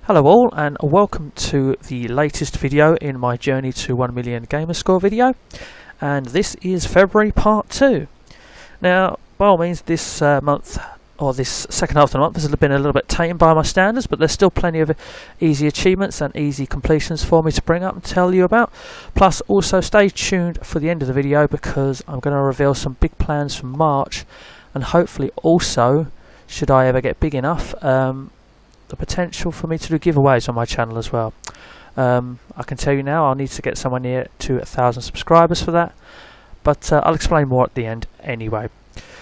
Hello all, and welcome to the latest video in my journey to 1 million Gamerscore video, and this is February part 2. Now, by all means, this month, or this second half of the month, has been a little bit tamed by my standards, but there's still plenty of easy achievements and easy completions for me to bring up and tell you about. Plus, also stay tuned for the end of the video because I'm going to reveal some big plans for March, and hopefully also, should I ever get big enough, the potential for me to do giveaways on my channel as well. I can tell you now I'll need to get somewhere near to 1,000 subscribers for that, but I'll explain more at the end anyway.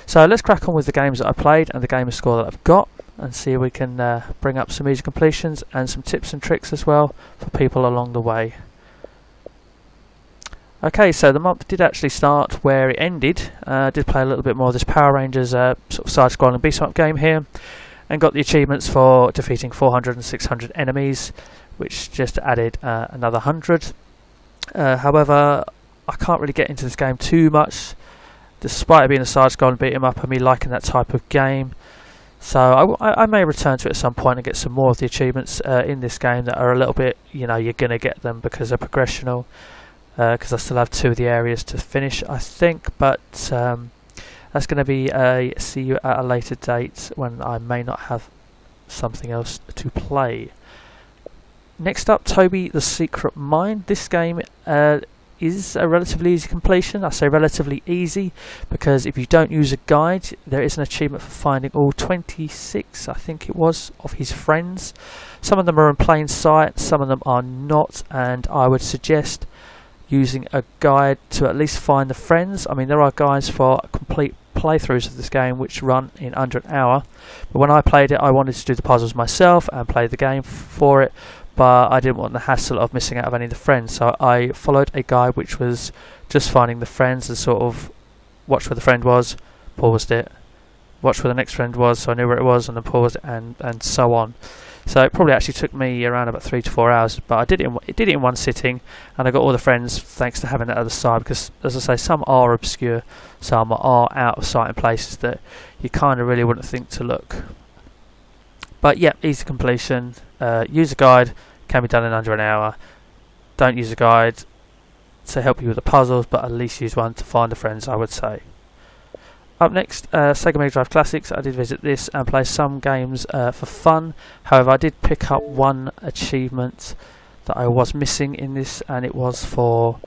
So let's crack on with the games that I played and the gamer score that I've got, and see if we can bring up some easy completions and some tips and tricks as well for people along the way. Okay, so the month did actually start where it ended. I did play a little bit more of this Power Rangers sort of side-scrolling beat-em-up game here, and got the achievements for defeating 400 and 600 enemies, which just added another 100. However, I can't really get into this game too much, despite it being a side-scrolling beat-em-up and me liking that type of game. So I may return to it at some point and get some more of the achievements in this game that are a little bit, you know, you're going to get them because they're progressional, because I still have 2 of the areas to finish, I think, but that's going to be a see you at a later date when I may not have something else to play. Next up, Toby the Secret Mine. This game is a relatively easy completion. I say relatively easy because if you don't use a guide, there is an achievement for finding all 26, I think it was, of his friends. Some of them are in plain sight, some of them are not, and I would suggest using a guide to at least find the friends. I mean, there are guides for complete playthroughs of this game which run in under an hour, but when I played it I wanted to do the puzzles myself and play the game for it, but I didn't want the hassle of missing out of any of the friends, so I followed a guide which was just finding the friends and sort of watched where the friend was, paused it, watched where the next friend was so I knew where it was, and then paused it, and so on. So it probably actually took me around about 3 to 4 hours, but I did it in one sitting, and I got all the friends thanks to having that other side, because as I say, some are obscure, some are out of sight in places that you kind of really wouldn't think to look. But yeah, easy completion. Use a guide, can be done in under an hour. Don't use a guide to help you with the puzzles, but at least use one to find the friends, I would say. Up next, Sega Mega Drive Classics. I did visit this and play some games for fun. However, I did pick up one achievement that I was missing in this, and it was for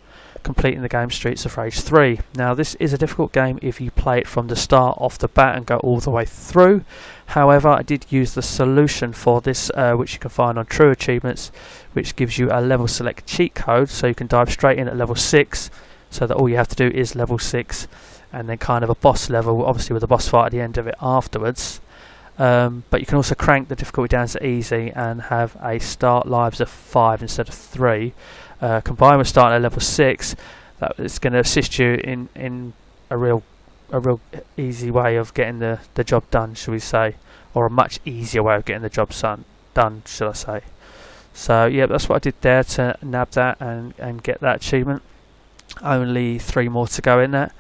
completing the game Streets of Rage 3. Now, this is a difficult game if you play it from the start off the bat and go all the way through. However, I did use the solution for this, which you can find on True Achievements, which gives you a level select cheat code, so you can dive straight in at level 6, so that all you have to do is level 6. And then kind of a boss level, obviously with a boss fight at the end of it afterwards. But you can also crank the difficulty down to easy and have a start lives of 5 instead of 3. Combined with starting at level 6, that is going to assist you in a real easy way of getting the job done, shall we say, or a much easier way of getting the job done, shall I say. So yeah, that's what I did there to nab that and get that achievement. Only 3 more to go in that.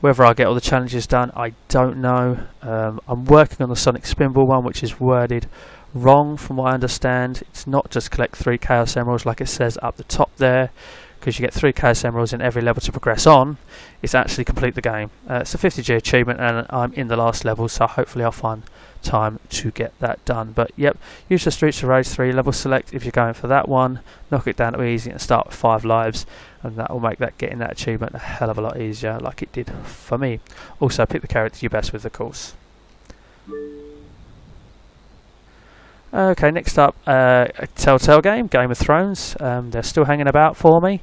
Whether I get all the challenges done, I don't know. I'm working on the Sonic Spinball one, which is worded wrong from what I understand. It's not just collect 3 Chaos Emeralds like it says up the top there, because you get 3 Chaos Emeralds in every level to progress on. It's actually complete the game. It's a 50G achievement, and I'm in the last level, so hopefully I'll find time to get that done. But yep, use the Streets of Rage 3 level select if you're going for that one. Knock it down to easy and start with 5 lives, and that will make that getting that achievement a hell of a lot easier, like it did for me. Also, pick the character you're best with, of course. Okay, next up, a Telltale game, Game of Thrones. They're still hanging about for me.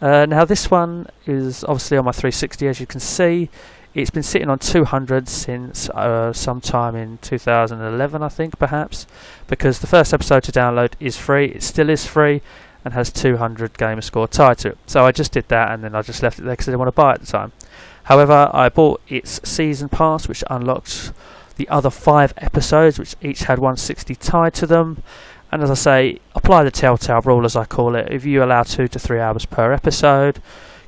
Now this one is obviously on my 360, as you can see. It's been sitting on 200 since sometime in 2011, I think, perhaps, because the first episode to download is free. It still is free and has 200 Gamerscore tied to it. So I just did that, and then I just left it there because I didn't want to buy it at the time. However, I bought its season pass, which unlocked the other 5 episodes, which each had 160 tied to them. And as I say, apply the Telltale rule, as I call it. If you allow 2 to 3 hours per episode,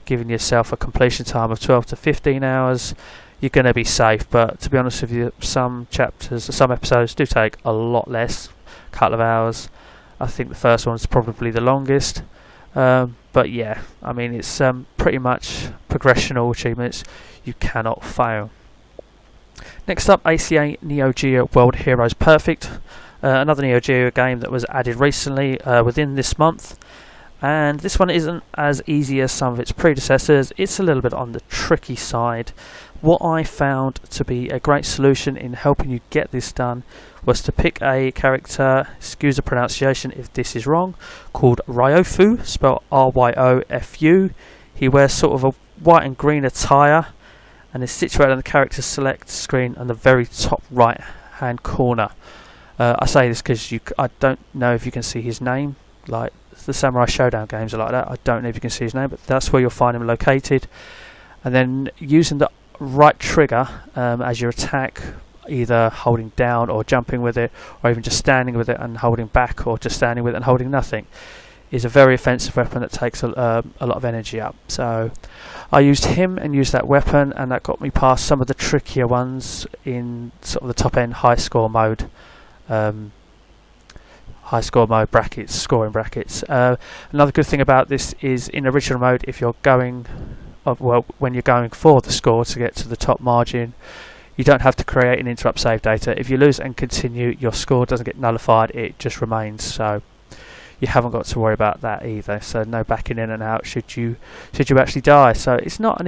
giving yourself a completion time of 12 to 15 hours, you're going to be safe. But to be honest with you, some episodes do take a lot less, a couple of hours. I think the first one's probably the longest. But yeah, I mean, it's pretty much progressional achievements. You cannot fail. Next up, ACA Neo Geo World Heroes Perfect. Another Neo Geo game that was added recently within this month. And this one isn't as easy as some of its predecessors. It's a little bit on the tricky side. What I found to be a great solution in helping you get this done was to pick a character, excuse the pronunciation if this is wrong, called Ryofu, spelled Ryofu. He wears sort of a white and green attire and is situated on the character select screen on the very top right hand corner. I say this because I don't know if you can see his name, like the Samurai Shodown games are like that. I don't know if you can see his name, but that's where you'll find him located. And then using the right trigger as your attack, either holding down or jumping with it, or even just standing with it and holding back, or just standing with it and holding nothing, is a very offensive weapon that takes a lot of energy up. So I used him and used that weapon, and that got me past some of the trickier ones in sort of the top end high score mode. High score mode brackets, scoring brackets. Another good thing about this is in original mode, if you're going, when you're going for the score to get to the top margin, you don't have to create and interrupt save data. If you lose and continue, your score doesn't get nullified, it just remains. So you haven't got to worry about that either. So no backing in and out should you actually die. So it's not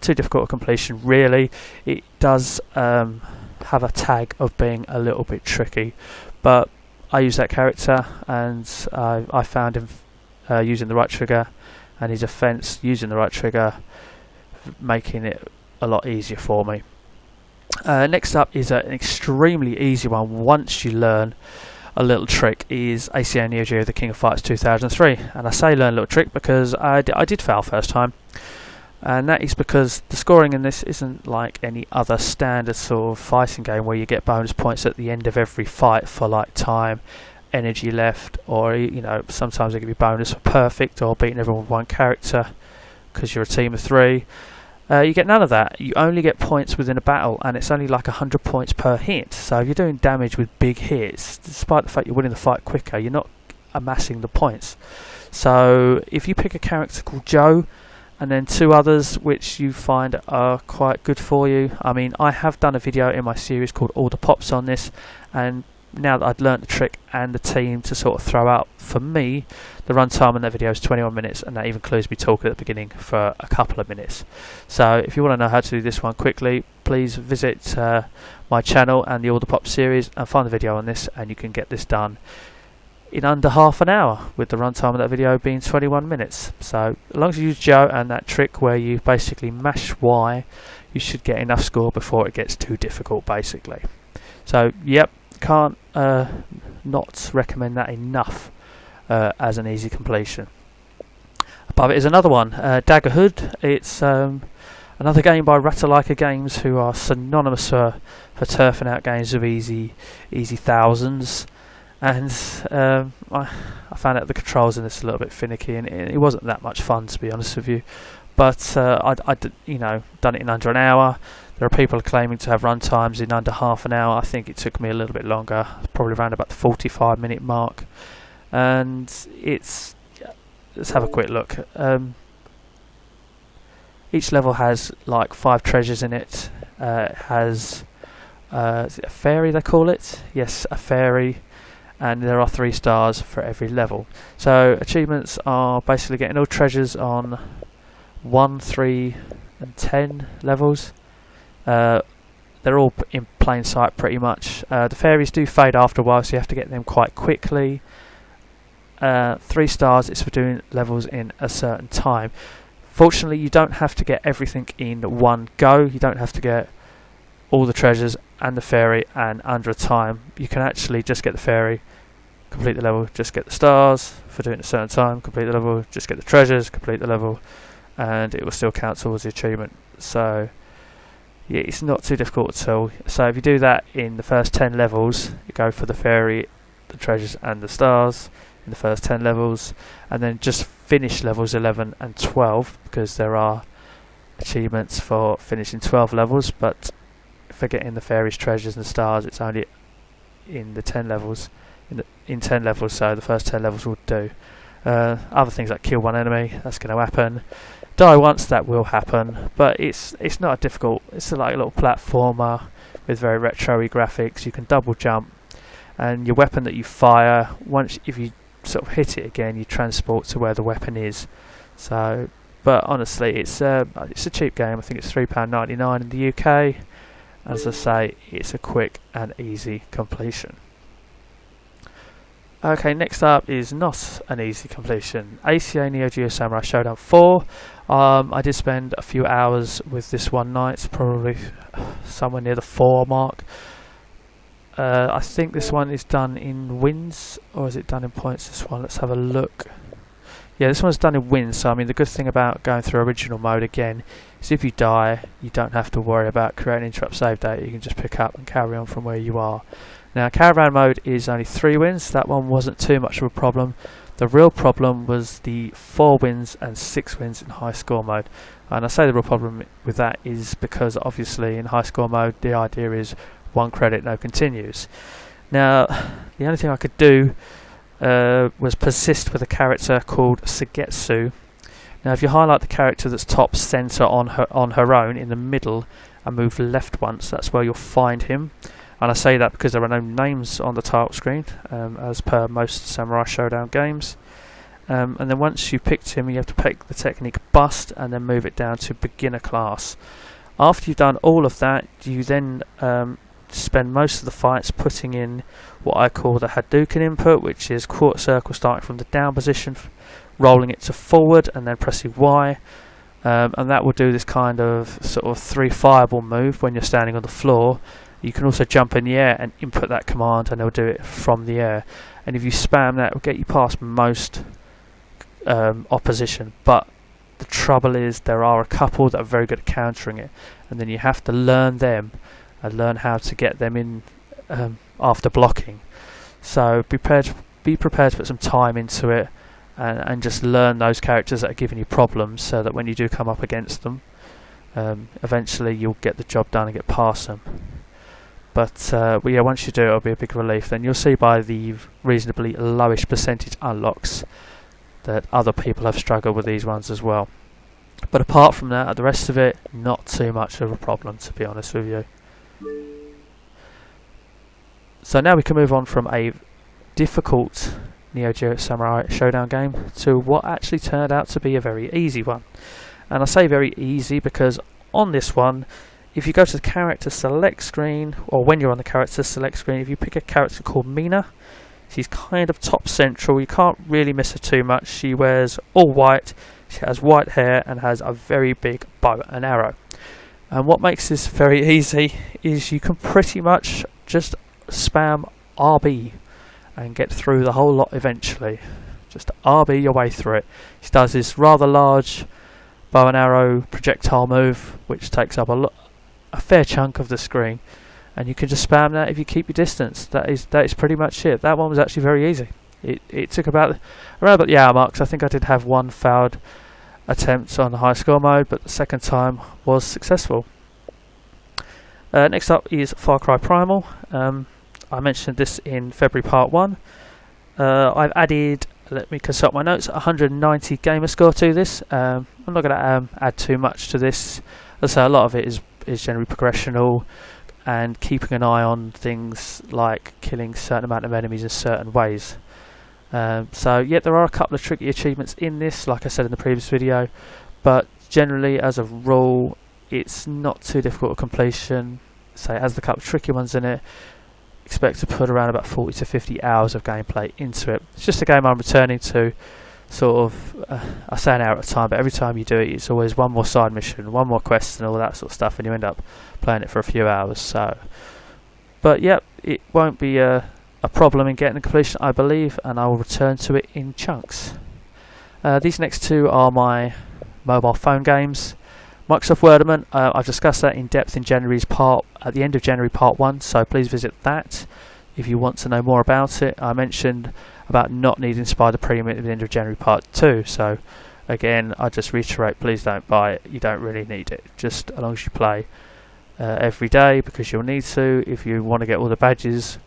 too difficult a completion really. It does have a tag of being a little bit tricky, but I use that character, and I found him using the right trigger, and his offense using the right trigger, making it a lot easier for me. Next up is an extremely easy one once you learn a little trick, is ACA Neo Geo The King of Fighters 2003. And I say learn a little trick because I did fail first time, and that is because the scoring in this isn't like any other standard sort of fighting game where you get bonus points at the end of every fight for like time, energy left, or sometimes they give you bonus for perfect or beating everyone with one character because you're a team of 3. You get none of that. You only get points within a battle, and it's only like 100 points per hit. So if you're doing damage with big hits, despite the fact you're winning the fight quicker, you're not amassing the points. So if you pick a character called Joe, and then 2 others which you find are quite good for you. I mean, I have done a video in my series called All the Pops on this, and now that I'd learnt the trick and the team to sort of throw out, for me, the runtime on that video is 21 minutes, and that even includes me talking at the beginning for a couple of minutes. So if you want to know how to do this one quickly, please visit my channel and the All the Pop series and find the video on this, and you can get this done in under half an hour, with the runtime of that video being 21 minutes. So as long as you use Joe and that trick where you basically mash Y, you should get enough score before it gets too difficult basically. So yep, can't not recommend that enough as an easy completion. Above it is another one, Daga Hood. It's another game by Ratalaika Games, who are synonymous for turfing out games of easy thousands. And I found out the controls in this a little bit finicky, and it wasn't that much fun, to be honest with you. But I'd done it in under an hour. There are people claiming to have run times in under half an hour. I think it took me a little bit longer, probably around about the 45-minute mark. And let's have a quick look. Each level has like 5 treasures in it. It has is it a fairy they call it? Yes, a fairy. And there are 3 stars for every level. So achievements are basically getting all treasures on 1, 3 and 10 levels. They're all in plain sight pretty much. The fairies do fade after a while, so you have to get them quite quickly. 3 stars is for doing levels in a certain time. Fortunately, you don't have to get everything in one go. You don't have to get all the treasures and the fairy and under a time. You can actually just get the fairy, complete the level, just get the stars for doing it a certain time, complete the level, just get the treasures, complete the level, and it will still count towards the achievement. So yeah, it's not too difficult at all. So if you do that in the first 10 levels, you go for the fairy, the treasures and the stars in the first 10 levels, and then just finish levels 11 and 12, because there are achievements for finishing 12 levels, but for getting the fairies, treasures and the stars, it's only in the 10 levels. in 10 levels, so the first 10 levels will do. Other things like kill one enemy, that's going to happen. Die once, that will happen, but it's not difficult. It's like a little platformer with very retro-y graphics. You can double jump, and your weapon that you fire, if you sort of hit it again, you transport to where the weapon is. So, but honestly, it's a cheap game. I think it's £3.99 in the UK. As I say, it's a quick and easy completion. Okay, next up is not an easy completion. ACA Neo Geo Samurai Shodown 4. I did spend a few hours with this one night, probably somewhere near the 4 mark. I think this one is done in wins, or is it done in points, this one? Let's have a look. Yeah, this one's done in wins, so I mean the good thing about going through original mode again is if you die, you don't have to worry about creating interrupt save data. You can just pick up and carry on from where you are. Now, caravan mode is only 3 wins. That one wasn't too much of a problem. The real problem was the 4 wins and 6 wins in high score mode. And I say the real problem with that is because obviously in high score mode the idea is 1 credit, no continues. Now, the only thing I could do was persist with a character called Sugetsu. Now, if you highlight the character that's top centre on her own in the middle and move left once, that's where you'll find him. And I say that because there are no names on the title screen, as per most Samurai Shodown games. And then once you've picked him, you have to pick the technique Bust and then move it down to beginner class. After you've done all of that, you then spend most of the fights putting in what I call the Hadouken input, which is quarter circle starting from the down position, rolling it to forward and then pressing Y. And that will do this kind of sort of 3 fireball move when you're standing on the floor. You can also jump in the air and input that command, and it'll do it from the air. And if you spam that, it will get you past most opposition. But the trouble is, there are a couple that are very good at countering it, and then you have to learn them and learn how to get them in after blocking. So be prepared to put some time into it, and just learn those characters that are giving you problems, so that when you do come up against them, eventually you'll get the job done and get past them. But yeah, once you do, it'll be a big relief. Then you'll see by the reasonably lowish percentage unlocks that other people have struggled with these ones as well. But apart from that, the rest of it, not too much of a problem, to be honest with you. So now we can move on from a difficult Neo Geo Samurai Shodown game to what actually turned out to be a very easy one. And I say very easy because on this one, if you go to the character select screen, or when you're on the character select screen, if you pick a character called Mina, she's kind of top central. You can't really miss her too much. She wears all white, she has white hair and has a very big bow and arrow. And what makes this very easy is you can pretty much just spam RB and get through the whole lot eventually. Just RB your way through it. She does this rather large bow and arrow projectile move, which takes up a fair chunk of the screen, and you can just spam that if you keep your distance. That is pretty much it. That one was actually very easy. It took around about the hour mark, 'cause I think I did have 1 failed attempt on the high score mode, but the second time was successful. Next up is Far Cry Primal. I mentioned this in February part 1. I've added, let me consult my notes, 190 Gamerscore to this. I'm not going to add too much to this. As I say, a lot of it is generally progressional and keeping an eye on things like killing a certain amount of enemies in certain ways. So yeah, there are a couple of tricky achievements in this, like I said in the previous video, but generally as a rule it's not too difficult of completion. So it has a couple of tricky ones in it. Expect to put around about 40 to 50 hours of gameplay into it. It's just a game I'm returning to sort of, I say an hour at a time, but every time you do it, it's always one more side mission, one more quest and all that sort of stuff, and you end up playing it for a few hours. So, but yeah, it won't be a problem in getting the completion, I believe, and I will return to it in chunks. These next two are my mobile phone games. Microsoft Wordament, I've discussed that in depth in at the end of January part 1, so please visit that if you want to know more about it. I mentioned about not needing Spider Premium at the end of January part 2, so again I just reiterate, please don't buy it. You don't really need it, just as long as you play every day, because you'll need to if you want to get all the badges,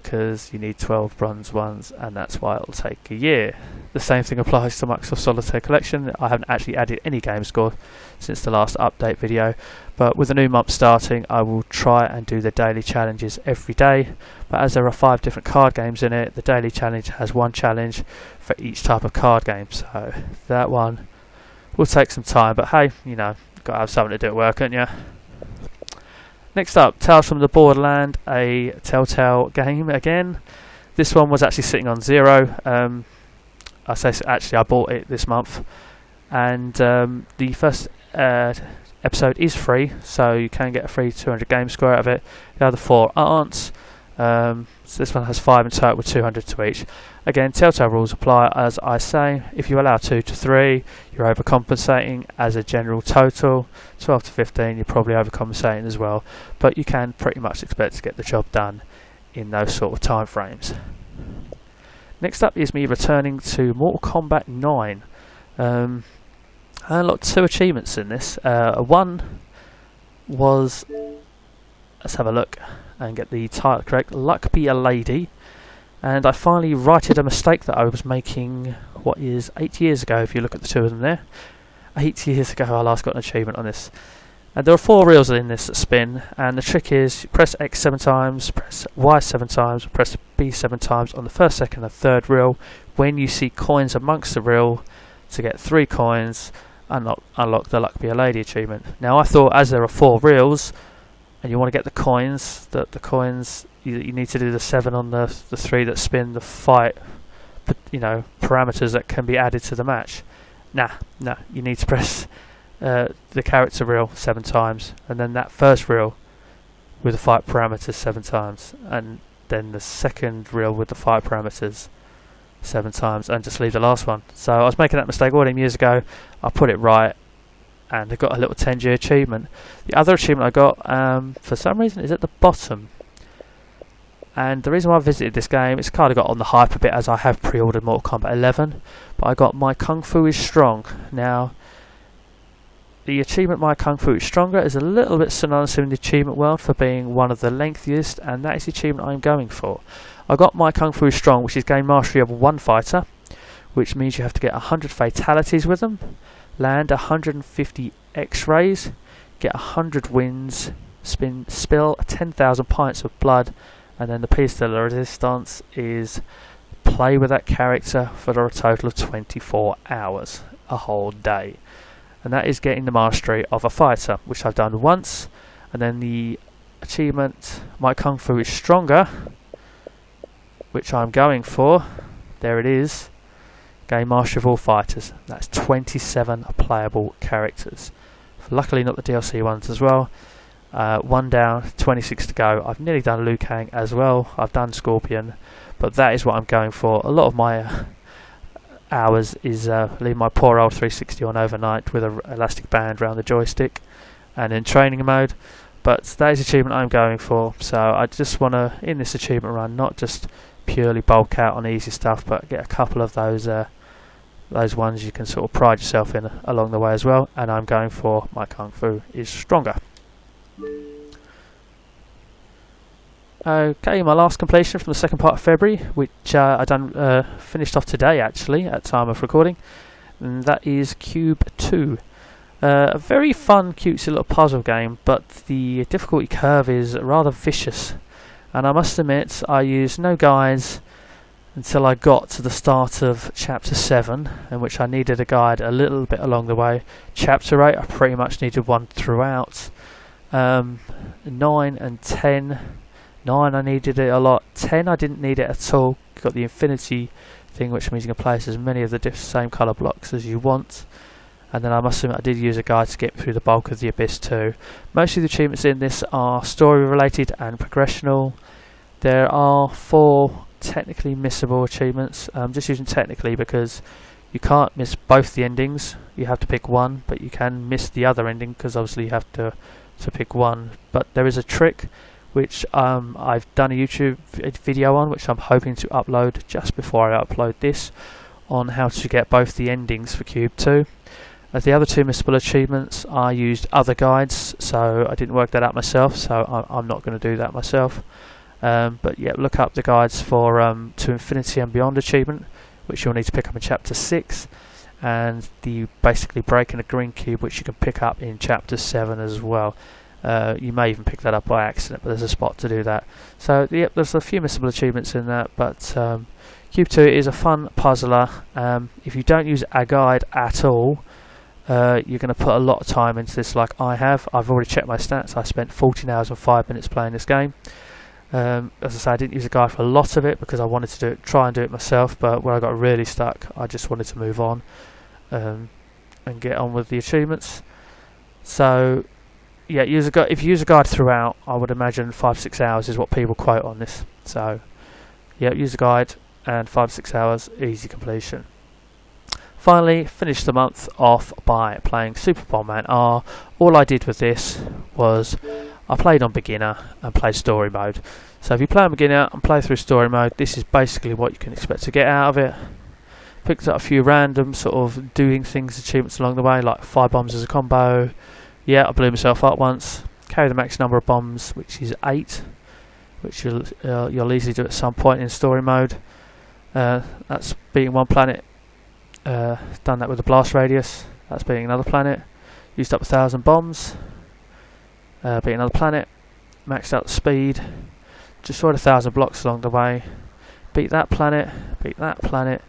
because you need 12 bronze ones, and that's why it'll take a year. The same thing applies to Microsoft Solitaire Collection. I haven't actually added any game score since the last update video, but with the new month starting, I will try and do the daily challenges every day. But as there are 5 different card games in it, the daily challenge has 1 challenge for each type of card game, so that one will take some time, but hey, you know, gotta have something to do at work, haven't you? Next up, Tales from the Borderland, a Telltale game again. This one was actually sitting on 0. I say actually I bought it this month, and the first episode is free, so you can get a free 200 game score out of it. The other 4 aren't. So this one has 5 in total with 200 to each. Again, Telltale rules apply as I say. If you allow 2 to 3, you're overcompensating as a general total. 12 to 15, you're probably overcompensating as well. But you can pretty much expect to get the job done in those sort of time frames. Next up is me returning to Mortal Kombat 9. I unlocked 2 achievements in this. One was, let's have a look and get the title correct, Luck Be a Lady. And I finally righted a mistake that I was making, what is 8 years ago, if you look at the 2 of them there. 8 years ago I last got an achievement on this. And there are 4 reels in this that spin, and the trick is you press X 7 times, press Y 7 times, press B 7 times on the first, second and third reel. When you see coins amongst the reel, to get 3 coins, unlock the Luck Be a Lady achievement. Now I thought, as there are 4 reels, and you want to get the coins, you need to do the 7 on the 3 that spin the fight, you know, parameters that can be added to the match. Nah, you need to press the character reel 7 times, and then that first reel with the fight parameters 7 times, and then the second reel with the fight parameters 7 times, and just leave the last one. So I was making that mistake all them years ago. I put it right, and I got a little 10-year achievement. The other achievement I got, for some reason, is at the bottom. And the reason why I visited this game, it's kind of got on the hype a bit, as I have pre-ordered Mortal Kombat 11. But I got My Kung Fu is Strong. Now, the achievement My Kung Fu is Stronger is a little bit synonymous in the achievement world for being one of the lengthiest, and that is the achievement I'm going for. I got My Kung Fu is Strong, which is gain mastery of 1 fighter, which means you have to get 100 fatalities with them, land 150 X-rays, get 100 wins, spill 10,000 pints of blood, and then the piece de la resistance is play with that character for a total of 24 hours, a whole day. And that is getting the mastery of a fighter, which I've done once. And then the achievement My Kung Fu is Stronger, which I'm going for, there it is, gain mastery of all fighters. That's 27 playable characters. Luckily not the DLC ones as well. 1 down, 26 to go. I've nearly done Liu Kang as well. I've done Scorpion, but that is what I'm going for. A lot of my hours is leave my poor old 360 on overnight with an elastic band around the joystick and in training mode. But that is the achievement I'm going for. So I just want to, in this achievement run, not just purely bulk out on easy stuff, but get a couple of those ones you can sort of pride yourself in along the way as well. And I'm going for My Kung Fu is Stronger. Okay, my last completion from the second part of February, which I finished off today actually at time of recording, and that is Cube 2. A very fun, cutesy little puzzle game, but the difficulty curve is rather vicious, and I must admit I used no guides until I got to the start of Chapter 7, in which I needed a guide a little bit along the way. Chapter 8 I pretty much needed one throughout. 9 and 10. 9 I needed it a lot. 10 I didn't need it at all. You've got the infinity thing, which means you can place as many of the same colour blocks as you want. And then I must admit I did use a guide to get through the bulk of the Abyss too. Most of the achievements in this are story related and progressional. There are 4 technically missable achievements. I'm just using technically because you can't miss both the endings. You have to pick one, but you can miss the other ending because obviously you have to pick one. But there is a trick which I've done a YouTube video on, which I'm hoping to upload just before I upload this, on how to get both the endings for Cube 2. As the other 2 missable achievements, I used other guides, so I didn't work that out myself, so I'm not going to do that myself. But yeah, look up the guides for To Infinity and Beyond achievement, which you'll need to pick up in Chapter 6, and the basically breaking a green cube, which you can pick up in Chapter 7 as well. You may even pick that up by accident, but there's a spot to do that. So yep, there's a few missable achievements in that, but Cube 2 is a fun puzzler. If you don't use a guide at all, you're going to put a lot of time into this like I have. I've already checked my stats. I spent 14 hours and 5 minutes playing this game. As I say, I didn't use a guide for a lot of it because I wanted to try and do it myself, but where I got really stuck, I just wanted to move on and get on with the achievements. So yeah, if you use a guide throughout, I would imagine 5-6 hours is what people quote on this. So yeah, use a guide and 5-6 hours, easy completion. Finally, finished the month off by playing Super Bomberman R. All I did with this was I played on beginner and played story mode. So if you play on beginner and play through story mode, this is basically what you can expect to get out of it. Picked up a few random sort of doing things achievements along the way, like 5 bombs as a combo. Yeah, I blew myself up once. Carry the max number of bombs, which is 8, which you'll easily do at some point in story mode. That's beating one planet. Done that with a blast radius. That's beating another planet. Used up 1,000 bombs. Beat another planet. Maxed out the speed. Destroyed 1,000 blocks along the way. Beat that planet. Beat that planet.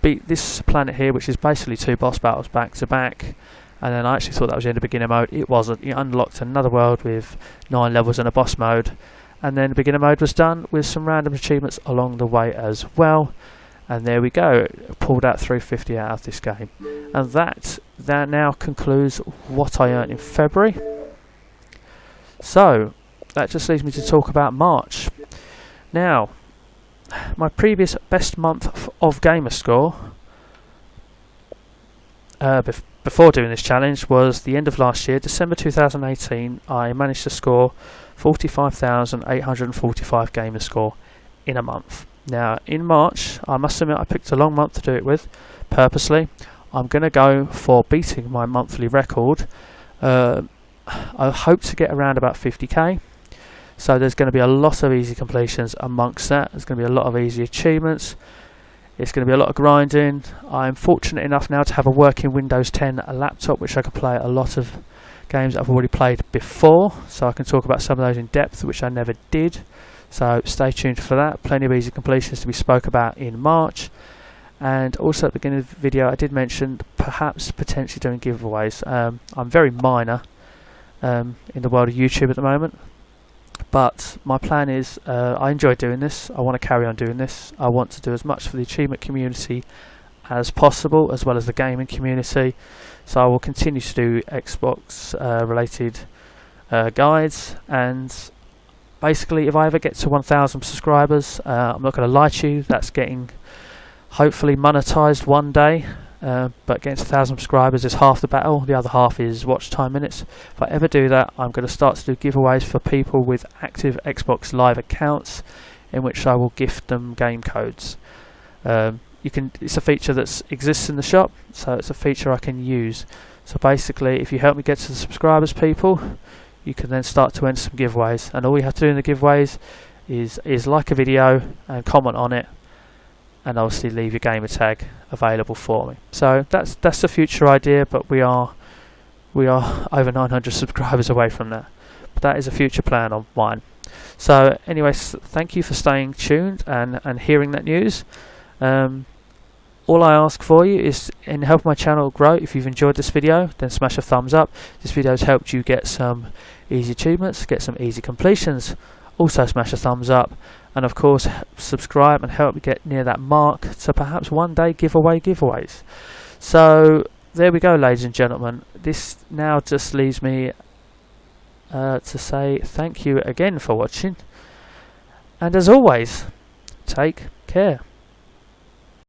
Beat this planet here, which is basically 2 boss battles back to back. And then I actually thought that was in the beginner mode. It wasn't. You unlocked another world with 9 levels and a boss mode. And then the beginner mode was done with some random achievements along the way as well. And there we go. Pulled out 350 out of this game. And that now concludes what I earned in February. So that just leaves me to talk about March. Now, my previous best month of Gamerscore before doing this challenge was the end of last year, December 2018. I managed to score 45,845 Gamerscore in a month. Now in March, I must admit I picked a long month to do it with, purposely. I'm going to go for beating my monthly record. I hope to get around about 50k. So there's going to be a lot of easy completions amongst that. There's going to be a lot of easy achievements. It's going to be a lot of grinding. I'm fortunate enough now to have a working Windows 10 laptop, which I can play a lot of games that I've already played before. So I can talk about some of those in depth, which I never did. So stay tuned for that. Plenty of easy completions to be spoke about in March. And also at the beginning of the video I did mention perhaps potentially doing giveaways. I'm very minor in the world of YouTube at the moment, but my plan is I enjoy doing this. I want to carry on doing this. I want to do as much for the achievement community as possible, as well as the gaming community. So I will continue to do Xbox related guides, and basically if I ever get to 1,000 subscribers, I'm not going to lie to you, that's getting hopefully monetized one day, but getting to 1,000 subscribers is half the battle. The other half is watch time minutes. If I ever do that, I'm going to start to do giveaways for people with active Xbox Live accounts, in which I will gift them game codes. It's a feature that exists in the shop, so it's a feature I can use. So basically, if you help me get to the subscribers, people, you can then start to enter some giveaways, and all you have to do in the giveaways is like a video and comment on it, and obviously leave your gamer tag available for me. So that's the future idea, but we are over 900 subscribers away from that. But that is a future plan of mine. So anyways, thank you for staying tuned and hearing that news. All I ask for you is, in helping my channel grow, if you've enjoyed this video, then smash a thumbs up. This video has helped you get some easy achievements, get some easy completions. Also smash a thumbs up, and of course subscribe and help me get near that mark to perhaps one day give away giveaways. So there we go, ladies and gentlemen. This now just leaves me to say thank you again for watching, and as always, take care.